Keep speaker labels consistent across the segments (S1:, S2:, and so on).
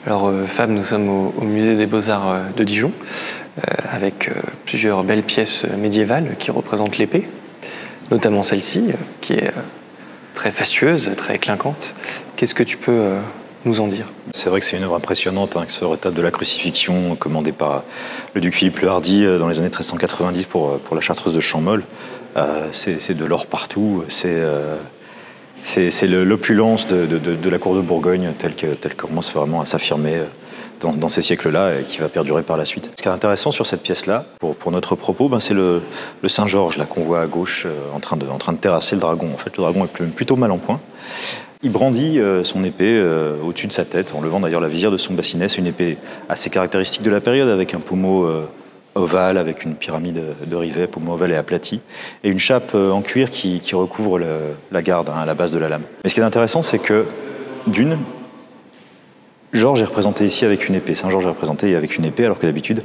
S1: Alors Fab, nous sommes au musée des Beaux-Arts de Dijon, avec plusieurs belles pièces médiévales qui représentent l'épée, notamment celle-ci, qui est très fastueuse, très clinquante. Qu'est-ce que tu peux nous en dire?
S2: C'est vrai que c'est une œuvre impressionnante, ce retable de la crucifixion commandé par le duc Philippe le Hardi dans les années 1390 pour la chartreuse de Champmol. C'est de l'or partout, c'est l'opulence de la cour de Bourgogne telle qu'elle commence vraiment à s'affirmer dans ces siècles-là et qui va perdurer par la suite. Ce qui est intéressant sur cette pièce-là, pour notre propos, c'est le Saint-Georges qu'on voit à gauche en train de terrasser le dragon. En fait, le dragon est plutôt mal en point. Il brandit son épée au-dessus de sa tête, en levant d'ailleurs la visière de son bassinet. C'est une épée assez caractéristique de la période, avec un pommeau ovale, avec une pyramide de rivets, pommeau ovale et aplati, et une chape en cuir qui recouvre la garde à la base de la lame. Mais ce qui est intéressant, c'est que, d'une, Georges est représenté ici avec une épée. Saint-Georges est représenté avec une épée, alors que d'habitude,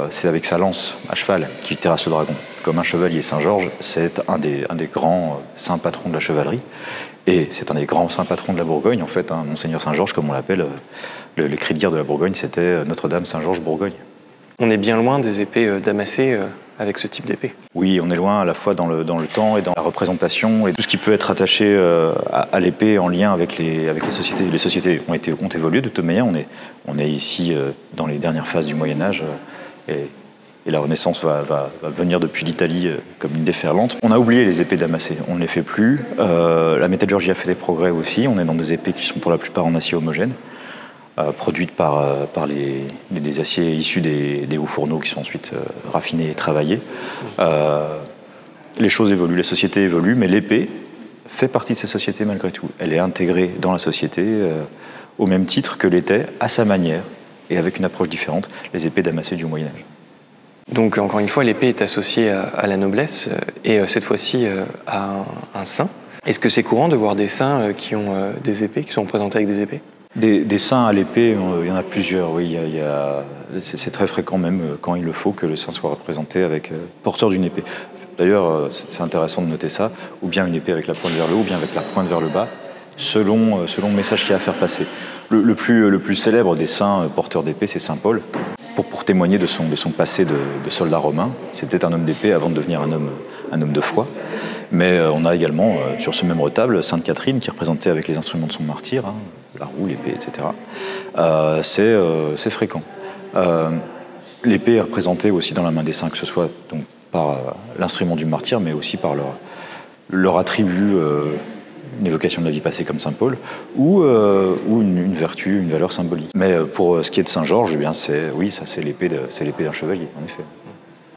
S2: c'est avec sa lance à cheval qu'il terrasse le dragon. Comme un chevalier, Saint-Georges, c'est un des grands saints patrons de la chevalerie. Et c'est un des grands saints patrons de la Bourgogne, en fait, Monseigneur Saint-Georges, comme on l'appelle. Le cri de guerre de la Bourgogne, c'était Notre-Dame Saint-Georges-Bourgogne.
S1: On est bien loin des épées damassées avec ce type d'épée.
S2: Oui, on est loin à la fois dans le temps et dans la représentation et tout ce qui peut être attaché à l'épée en lien avec les sociétés. Les sociétés ont évolué de toute manière. On est ici dans les dernières phases du Moyen-Âge et la Renaissance va venir depuis l'Italie comme une déferlante. On a oublié les épées damassées, on ne les fait plus. La métallurgie a fait des progrès aussi. On est dans des épées qui sont pour la plupart en acier homogène, produites par des aciers issus des hauts fourneaux qui sont ensuite raffinés et travaillés. Les choses évoluent, les sociétés évoluent, mais l'épée fait partie de ces sociétés malgré tout. Elle est intégrée dans la société au même titre que l'étaient, à sa manière et avec une approche différente, les épées damassées du Moyen-Âge.
S1: Donc, encore une fois, l'épée est associée à la noblesse et cette fois-ci à un saint. Est-ce que c'est courant de voir des saints qui ont des épées, qui sont représentés avec des épées?
S2: Des saints à l'épée, il y en a plusieurs, oui. C'est très fréquent même, quand il le faut, que le saint soit représenté avec porteur d'une épée. D'ailleurs, c'est intéressant de noter ça, ou bien une épée avec la pointe vers le haut, ou bien avec la pointe vers le bas, selon le message qu'il y a à faire passer. Le plus célèbre des saints porteurs d'épée, c'est saint Paul. Pour témoigner de son passé de soldat romain. C'était un homme d'épée avant de devenir un homme de foi. Mais on a également, sur ce même retable, Sainte Catherine, qui est représentée avec les instruments de son martyr, la roue, l'épée, etc. C'est fréquent. L'épée est représentée aussi dans la main des saints, que ce soit donc par l'instrument du martyr, mais aussi par leur attribut, une évocation de la vie passée comme saint Paul, ou une vertu, une valeur symbolique. Mais pour ce qui est de Saint-Georges, c'est l'épée d'un chevalier, en effet.